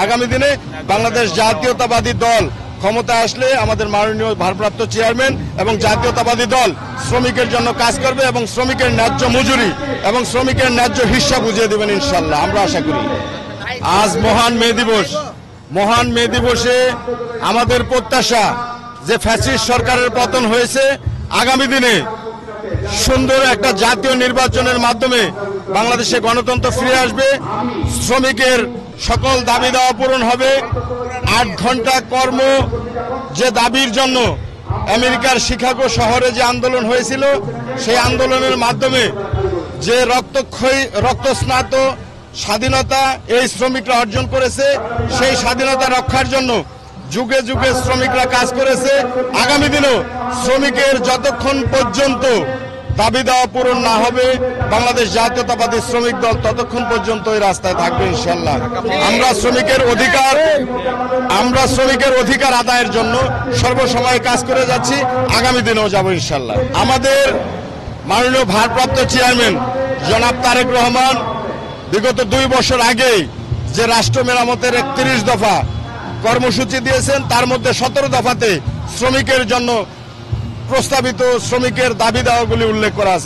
আগামী দিনে বাংলাদেশ জাতীয়তাবাদী দল ক্ষমতায় আসলে আমাদের মাননীয় ভারপ্রাপ্ত চেয়ারম্যান এবং জাতীয়তাবাদী দল শ্রমিকের জন্য কাজ করবে এবং শ্রমিকের ন্যায্য মজুরি এবং শ্রমিকের ন্যায্য হিস্সা বুঝিয়ে দেবেন ইনশাল্লাহ, আমরা আশা করি। আজ মহান মে দিবস। মহান মে দিবসে আমাদের প্রত্যাশা যে ফ্যাসিস্ট সরকারের পতন হয়েছে, আগামী দিনে সুন্দর একটা জাতীয় নির্বাচনের মাধ্যমে বাংলাদেশে গণতন্ত্র ফিরে আসবে, শ্রমিকের সকল দাবি দেওয়া পূরণ হবে। 8 ঘন্টা কর্ম যে দাবির জন্য আমেরিকার শিকাগো শহরে যে আন্দোলন হয়েছিল, সেই আন্দোলনের মাধ্যমে যে রক্তস্নাত স্বাধীনতা এই শ্রমিকরা অর্জন করেছে, সেই স্বাধীনতা রক্ষার জন্য যুগে যুগে শ্রমিকরা কাজ করেছে। আগামী দিনেও শ্রমিকের যতক্ষণ পর্যন্ত দাবি দেওয়া পূরণ না হবে, বাংলাদেশ জাতীয়তাবাদী শ্রমিক দল ততক্ষণ পর্যন্ত এই রাস্তায় থাকবে ইনশাল্লাহ। আমরা শ্রমিকের অধিকার আদায়ের জন্য সর্বসময় কাজ করে যাচ্ছি, আগামী দিনেও যাব ইনশাল্লাহ। আমাদের মাননীয় ভারপ্রাপ্ত চেয়ারম্যান জনাব তারেক রহমান বিগত 2 বছর আগেই যে রাষ্ট্র মেরামতের 31 দফা কর্মসূচি দিয়েছেন, তার মধ্যে 17 দফাতে শ্রমিকের জন্য প্রস্তাবিত শ্রমিকের দাবি দেওয়াগুলি উল্লেখ করা আছে।